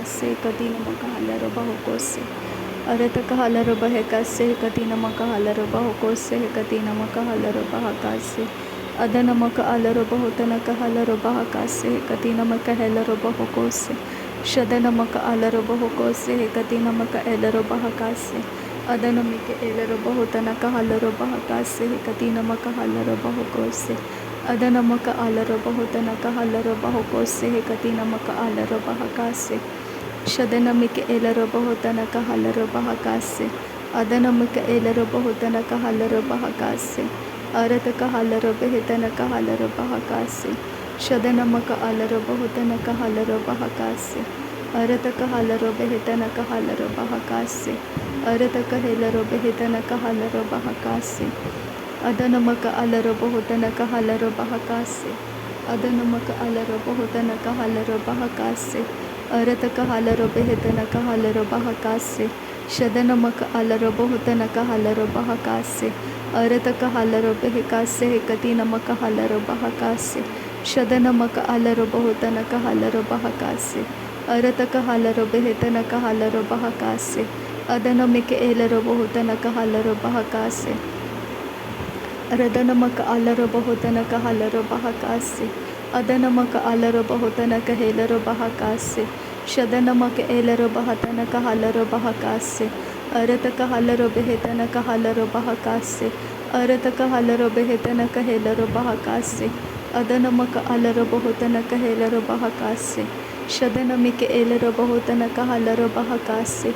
कासे कति नमक हलर बहुकोसे अरत कहलर बहकासे कति नमक हलर बहुकोसे कति नमक हलर बहकासे अद नमक अलर बहुतन कहलर बहकासे कति नमक हेलर बहुकोसे शद नमक अलर बहुकोसे कति नमक एलर बहकासे अद नमक एलर बहुतन कहलर बहकासे कति नमक हलर बहुकोसे अद नमक अलर बहुतन कहलर बहुकोसे कति नमक अलर बहकासे शद नमक एलर बहुतन कहलर बहकासे अद नमक एलर बहुतन कहलर बहकासे अरत कहलर बेहतन कहलर बहकासे शद नमक अलर बहुतन कहलर बहकासे अरत कहलर बेहतन कहलर बहकासे अरत कहलर बेहतन कहलर बहकासे अद नमक अलर बहुतन कहलर बहकासे अद नमक अलर बहुतन कहलर बहकासे अरत कहलर बेहतन कहलर बहकासे शद नमक अलर बहुतन कहलर बहकासे अरत कहलर बहकासे कति नमक हलर बहकासे शद नमक अलर बहुतन कहलर बहकासे अरत कहलर बेहतन कहलर बहकासे अद नमक एलर बहुतन कहलर बहकासे अरद नमक अलर बहुतन कहलर बहकासे अद नमक अलर बहुतन कहेलर बहकासे शद नमक एलर बहुतन कहलर बहकासे अरत कहलर बेहतन कहलर बहकासे अरत कहलर बेहतन कहेलर बहकासे अद नमक अलर बहुतन कहेलर बहकासे शद नमक एलर बहुतन कहलर बहकासे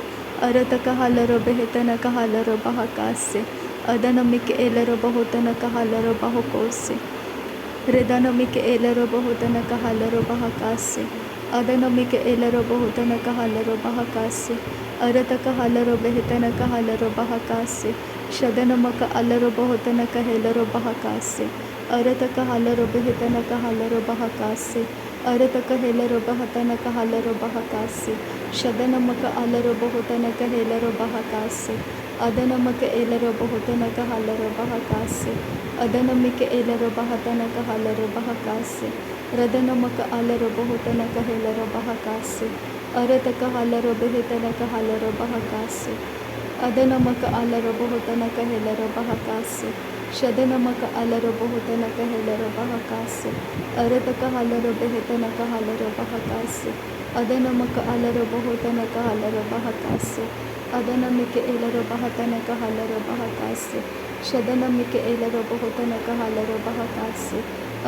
अरत कहलर बेहतन कहलर बहकासे अद नमक एलर बहुतन कहलर बहकोसे हृद नमक एलर बहुतन कहलर बहकासे अद नमक एलर बहुतन कहलर बहकासे अरत कहलर बेहतन कहलर बहकासे शद नमक अलर बहुतन कहेलर बहकासे अरत कहलर बेहतन कहलर बहकासे अरत कहेलर बहतन कहलर बहकासे शद नमक अलर बहुतन कहेलर बहकासे अद नमक एलर बहुतन कहलर बहकासे अद नमक एलर बहुतन कहलर बहकासे रद नमक अलर बहुतन कहेलर बहकासे अरत कहलर बेहतन कहलर बहकासे अद नमक अलर बहुतन कहेलर बहकासे शद नमक अलर बहुतन कहेलर बहकासे अरत कहलर बेहतन कहलर बहकासे अद नमक अलर बहुतन कहलर बहकासे अद नमक एलर बहुतन कहलर बहकासे शद नमक एलर बहुतन कहलर बहकासे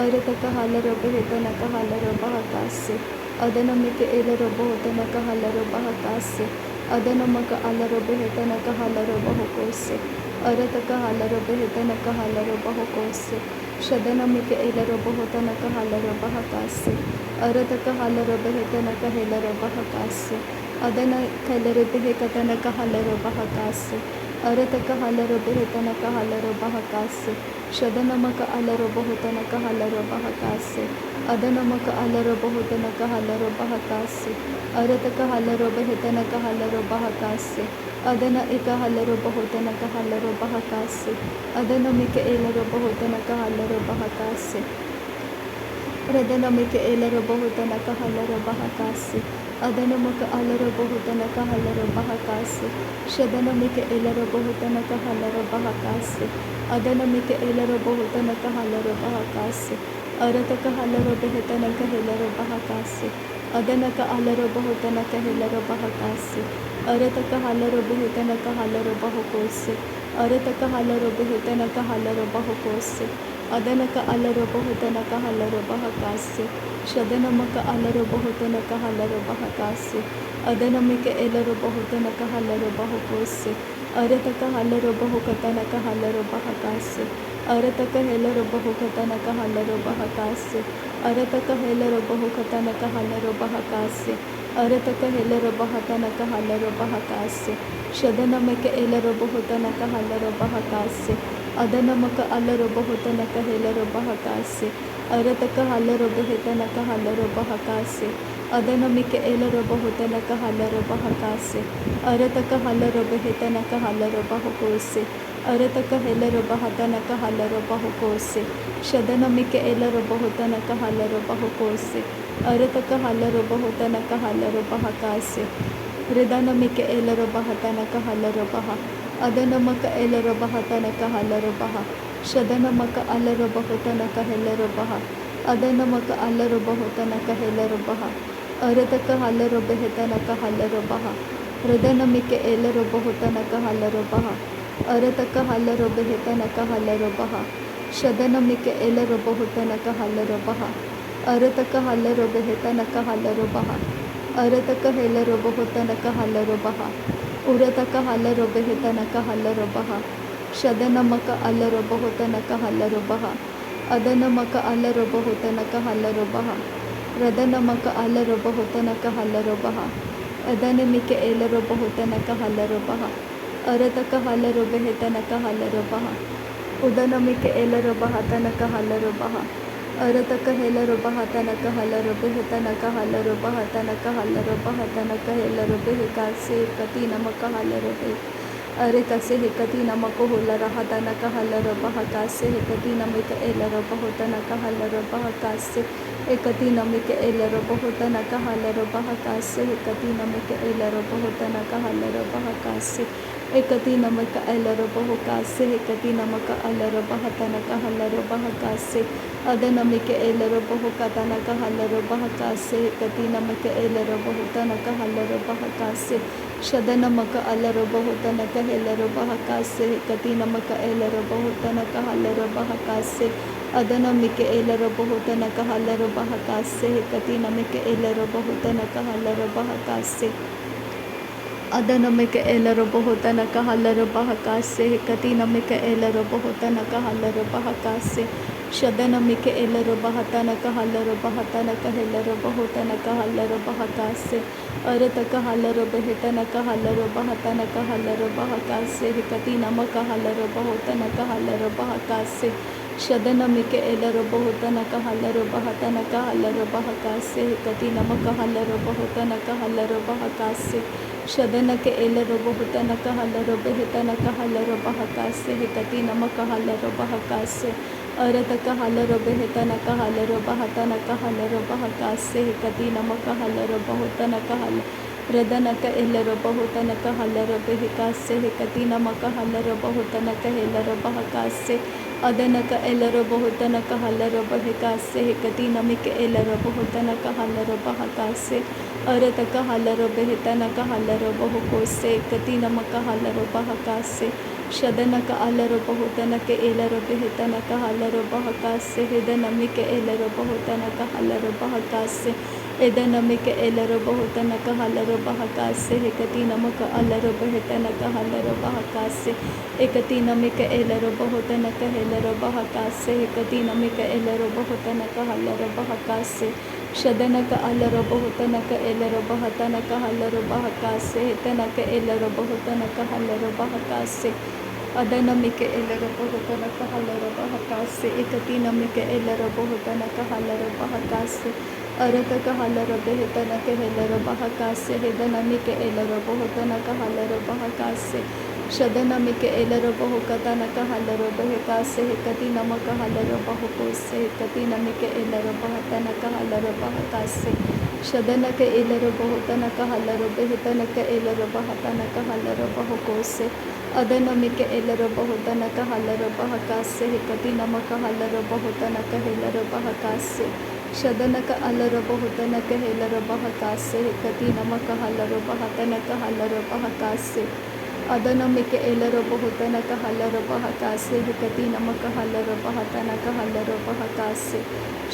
अरत कहलर बेहतन कहलर बहकासे अद नमक एलर बहुतन कहलर बहकासे अद नमक अलर बेहतन कहलर बहकोसे अरत कहलर बेहतन कहलर बहकोसे शद नमक एलर बहुतन कहलर बहकासे अरत कहलर बेहतन कहेलर बहकासे अदन कलर बेहतन कहलर बहकासे अरत कहलर बेहतन कहलर बहकासे शद नमक अलर बहुतन कहलर बहकासे अद नमक अलर बहुतन कहलर बहकासे अरत कहलर बेहतन कहलर बहकासे अदन कहलर बहुतन कहलर बहकासे अद नमक एलर बहुतन कहलर बहकासे रद नमक एलर बहुतन कहलर बहकासे अद नमक अलर बहुतन कहलर बहकासे शद नमक एलर बहुतन कहलर बहकासे अद नमक एलर बहुतन कहलर बहकासे अरत कहलर बेहतन कहेलर बहकासे अदन कहलर बहुतन कहेलर बहकासे अरत कहलर बेहतन कहलर बहकोसे अरत कहलर बेहतन कहलर बहकोसे अदन कहलर बहुतन कहलर बहकासे शद नमक अलर बहुतन कहलर बहकासे अद नमक एलर बहुतन कहलर बहकोसे अरत कहलर बहुकतन कहलर बहकासे अरत कहेलर बहुकतन कहलर बहकासे अरत कहेलर बहुकतन कहलर बहकासे अरत कहेलर बहुतन कहलर बहकासे शद नमक एलर बहुतन कहलर बहकासे अद नमक अलर बहुतन कहेलर बहकासे अरत कहलर बेहतन कहलर बहकासे अद नमक एलर बहुतन कहलर बहकासे अरत कहलर बेहतन कहलर बहकोसे अरत कहेलर बहुतन कहलर बहकोसे शद नमक एलर बहुतन कहलर बहकोसे Arataka halaro bahotanaka halaro bahakase. Ridanamike elaro bahatanaka halaro baha. Adanamaka elaro bahatanaka halaro baha. Shadanamaka alaro bahotanaka helaro baha. Adanamaka alaro bahotanaka helaro baha. Arataka halaro behetanaka halaro baha. Ridanamike elaro bahotanaka halaro baha. Arataka halaro behetanaka halaro baha. Shadanamike elaro bahotanaka halaro baha. Arataka halaro behetanaka halaro baha. Arataka helaro bahotanaka halaro baha. Urataka halaro behetanaka halaro baha. Shadanamaka alaro bahotanaka halaro baha. Adanamaka alaro bahotanaka halaro baha. Radanamaka alaro bahotanaka halaro baha. Adanamike elaro bahotanaka halaro baha. Arataka halaro behetanaka halaro baha. Udanamike elaro bahatanaka halaro baha. Arataka helaro bahatanaka halaro behetanaka halaro bahatanaka halaro bahatanaka helaro behekase katinamaka halaro be. Arekase hekatinamako holara hatanaka halaro bahakase hekatinamika elaro bahotanaka halaro bahakase hekatinamika elaro bahotanaka halaro bahakase hekatinamika elaro bahotanaka halaro bahakase hekatinamika elaro bahakase hekatinamaka elaro bahatanaka halaro bahakase Adanamike elaro bahokatanaka halaro bahakase hekatinamika elaro bahotanaka halaro bahakase Shadanamaka alaro bahotanaka helaro bahakase hekatinamaka elaro bahotanaka halaro bahakase Adanamike elaro bahotanaka halaro bahakase hekatinamika elaro bahotanaka halaro bahakase Adanamika elaro bahotanaka halaro bahakase hekatinamika elaro bahotanaka halaro bahakase Shadanamike elaro bahatanaka halaro bahatanaka helaro bahotanaka halaro bahakase Arataka halaro behetanaka halaro bahatanaka halaro bahakase hekatinamaka halaro bahotanaka halaro bahakase Shadanamike elaro bahotanaka halaro bahatanaka halaro bahakase hekatinamaka halaro bahotanaka halaro bahakase Shadanake elaro bahotanaka halaro behetanaka halaro bahakase hekatinamaka halaro bahakase Arataka halaro behetanaka halaro bahatanaka halaro bahakase hekatinamaka halaro bahotanaka halaro Radanaka elaro bahotanaka halaro behekase hekatinamaka halaro bahotanaka helaro bahakase Adanaka elaro bahotanaka halaro bahekase hekatinamika elaro bahotanaka halaro bahakase Arataka halaro behetanaka halaro bahokose hekatinamaka halaro bahakase Shadanaka alaro bahotanaka elaro behetanaka halaro bahakase Hedanamika elaro bahotanaka halaro bahakase Edanamika elaro bahotanaka halaro bahakase hekatinamaka alaro behetanaka halaro bahakase Ekatinamika elaro bahotanaka helaro bahakase hekatinamika elaro bahotanaka halaro bahakase Shadanaka alaro bahotanaka elaro bahatanaka halaro bahakase Hetanaka elaro bahotanaka halaro bahakase Adanamike elaro bahotanaka halaro bahakase Ekatinamika elaro bahotanaka halaro bahakase Arataka halaro behetanaka helaro bahakase Hedanamike elaro bahotanaka halaro bahakase Shadanamike elaro bahokatanaka halaro bahakase Hekatinamaka halaro bahakose Hekatinamike elaro bahatanaka halaro bahakase Shadanaka elaro bahotanaka halaro behetanaka elaro bahatanaka halaro bahakose Adanamike elaro bahotanaka halaro bahakase Hekatinamaka halaro bahotanaka helaro bahakase Shadanaka alaro bahotanaka helaro bahakase Hekatinamaka halaro bahatanaka halaro bahakase Adanamike elaro bahotanaka halaro bahakase Hekatinamaka halaro bahatanaka halaro bahakase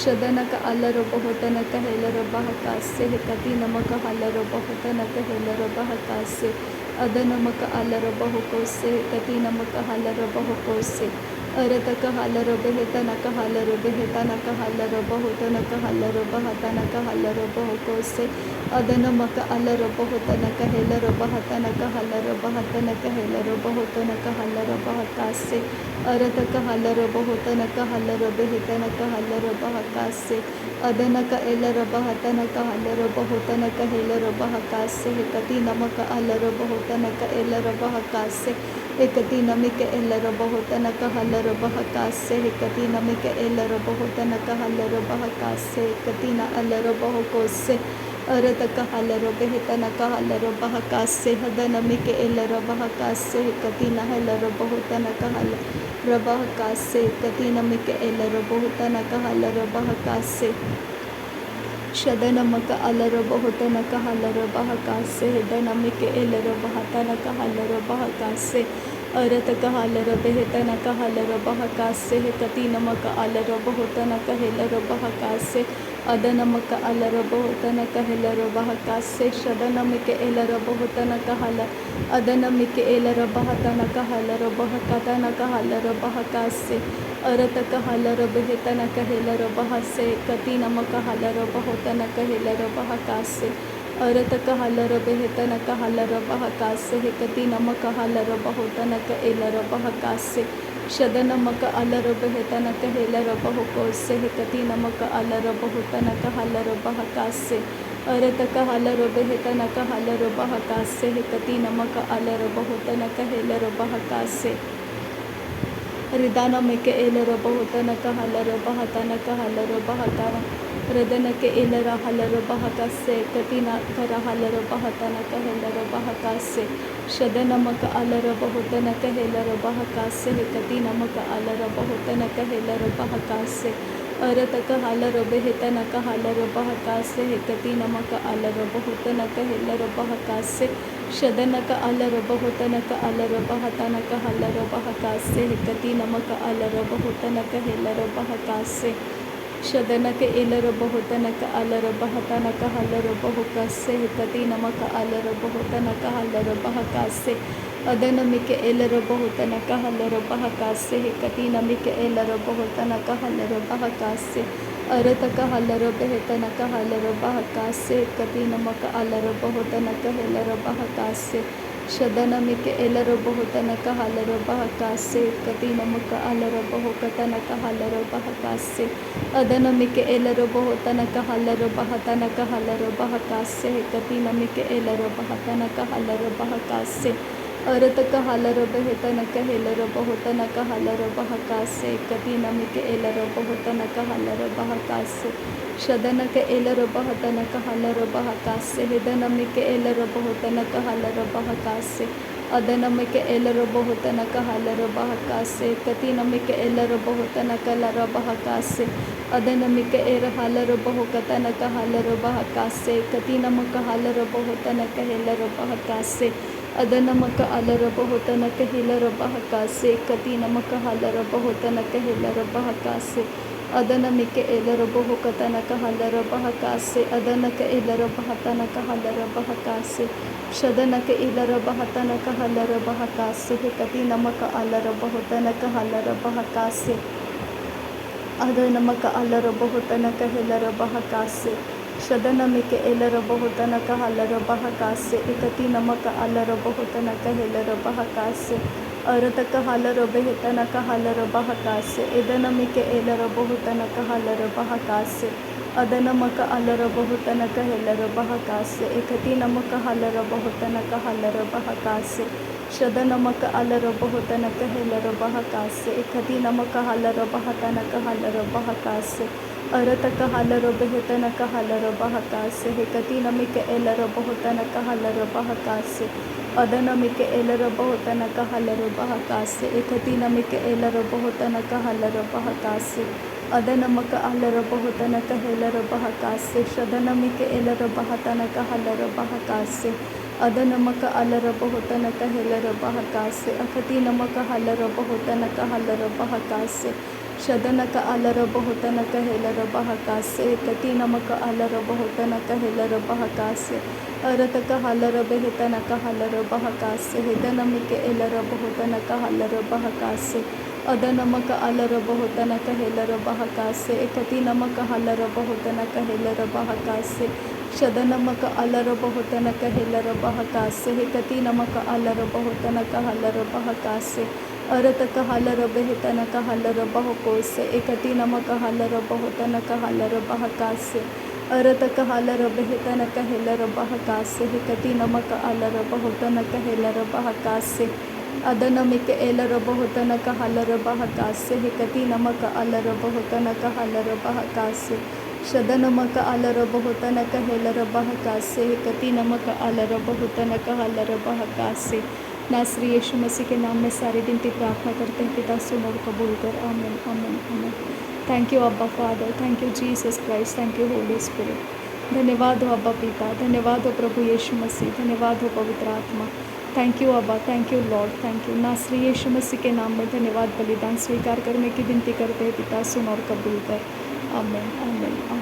Shadanaka alaro bahotanaka helaro bahakase Hekatinamaka halaro bahotanaka helaro bahakase Adanamaka alaro bahokose Hekatinamaka halaro bahokose Arataka halaro behetanaka halaro behetanaka halaro bahotanaka halaro bahatanaka halaro bahokose Adanamaka alaro bahotanaka helaro bahatanaka halaro bahatanaka helaro bahotanaka halaro bahakase Arataka halaro bahotanaka halaro behetanaka halaro bahakase Adanaka elaro bahatanaka halaro bahotanaka helaro bahakase Hekatinamaka alaro bahotanaka elaro bahakase एकती Namik एलर बहुतन कहलर बहकासे एकती नमिक एलर बहुतन कहलर बहकासे एकती न अलर बहुकोसे अरत कहलर बेहतन कहलर बहकासे हदनमिक एलर बहकासे एकती न huller बहुतन कहलर बहकासे एकती नमिक एलर बहुतन कहलर बहकासे शदनमक अलर बहुतन कहलर बहकासे दनमिक एलर बहतन कहलर बहकासे अरत कहलर बेहतन कहलर बहकासे कति नमक अलर बहुतन कहलर बहकासे अदनमक अलर बहुतन कहलर बहकासे शदनमिक एलर बहुतन कहल अदनमिक एलर बहतन कहलर बहकतन कहलर बहकासे अरत कहलर बेहतन कहलर बहसे कति नमक हलर बहुतन कहलर बहकासे अरत कहलर बेहतन कहलर बहकासे कति नमक हलर बहुतन कहलर बहकासे शदनमक अलर बेहतन कहलर बहुकोसे कति नमक अलर बहुतन कहलर बहकासे अरत कहलर बेहतन कहलर बहकासे कति नमक अलर बहुतन कहलर बहकासे रिदानमिक एलर बहुतन कहलर बहतन कहलर बहतन रदन के एलर हलर बहकासे कतिना कर हलर बहतन कहलर बहकासे शदनमक अलर बहुतन कहलर बहकासे कति नमक अलर बहुतन कहलर बहकासे अरत कहलर बेहतन कहलर बहकासे कति नमक अलर बहुतन कहलर बहकासे शदनक अलर बहुतनक अलर बहतन कहलर बहकासे कति नमक अलर बहुतन कहलर बहकासे शदनक एलर बहुतनक अलर बहतन कहलर बहुकासे कति नमक अलर बहुतन कहलर बहकासे अदनमिक एलर बहुतन कहलर बहकासे कति नमिक एलर बहुतन कहलर बहकासे अरत कहलर बेहतन कहलर बहकासे कति नमक अलर बहुतन कहलर बहकासे शदनमिक एलर बहुतन कहलर बहकासे कति नमक अलर बहुकतन कहलर बहकासे अदनमिक एलर बहुतन कहलर बहतन कहलर बहकासे कति नमिक एलर बहतन कहलर बहकासे अरत कहलर बेहतन कहलर बहुतन कहलर बहकासे कति नमिक एलर बहुतन कहलर बहकासे शदनक एलर बहतन कहलर बहकासे हदनमिक एलर बहुतन कहलर बहकासे अदनमिक एलर बहुतन कहलर बहकासे कति नमिक एलर बहुतन कहलर बहकासे अदनमिक एर हलर बहुकतन कहलर बहकासे कति नमक हलर बहुतन कहलर बहकासे अदनमक अलर बहुतन कहलर बहकासे कति नमक हलर बहुतन कहलर बहकासे अदनमिक एलर बहुकतन कहलर बहकासे अदनक एलर बहतन कहलर बहकासे शदनक एलर बहतन कहलर बहकासे कति नमक अलर बहुतन कहलर बहकासे अदनमक अलर बहुतन कहलर बहकासे शदनमिक एलर बहुतन कहलर बहकासे एकति नमक अलर बहुतन कहलर बहकासे अरत कहलर बेहतन कहलर बहकासे एदनमिक एलर बहुतन कहलर बहकासे अदनमक अलर बहुतन कहलर बहकासे एकति नमक हलर बहुतन कहलर बहकासे शदनमक अलर बहुतन कहलर बहकासे एकति नमक हलर बहुतन कहलर बहकासे अरत कहलर बेहतन कहलर बहकासे कति नमिक एलर बहुतन कहलर बहकासे अदनमिक एलर बहुतन कहलर बहकासे एकति नमिक एलर बहुतन कहलर बहकासे अदनमक अलर बहुतन कहलर बहकासे शदनमिक एलर बहतन कहलर बहकासे अदनमक अलर बहुतन कहलर बहकासे अकति नमक हलर बहुतन कहलर बहकासे शदनक अलर बहुतन कहलर बहकासे कति नमक अलर बहुतन कहलर बहकासे अरत कहलर बेहतन कहलर बहकासे हदनमिक एलर बहुतन कहलर बहकासे अदनमक अलर बहुतन कहलर बहकासे एकति नमक हलर बहुतन कहलर बहकासे शदनमक अलर बहुतन कहलर बहकासे कति नमक अलर बहुतन कहलर बहकासे अरत कहलर बेहतन कहलर बहकोसे एकति नमक हलर बहुतन कहलर बहकासे अरत कहलर बेहतन कहलर बहकासे कति नमक अलर बहुतन कहलर बहकासे अदनमिक एलर बहुतन कहलर बहकासे हिकती नमक अलर बहुतन कहलर बहकासे शदनमक अलर बहुतन कहेलर बहकासे हिकती नमक अलर बहुतन कहलर बहकासे। नासरी यीशु मसीह के नाम में सारी विनती प्रार्थना करते हैं पिता, सुन और कबूल कर। आमीन आमीन आमीन। थैंक यू अब्बा father, thank you Jesus Christ, thank you Holi spirit. धन्यवाद हो अब्बा पिता, धन्यवाद हो प्रभु यीशु मसीह, धन्यवाद हो पवित्र आत्मा। थैंक यू अब्बा, thank you Lord, thank you. नासरी यीशु मसीह के नाम में धन्यवाद बलिदान स्वीकार करने की विनती करते हैं पिता, सुन और कबूल कर। आमीन आमीन।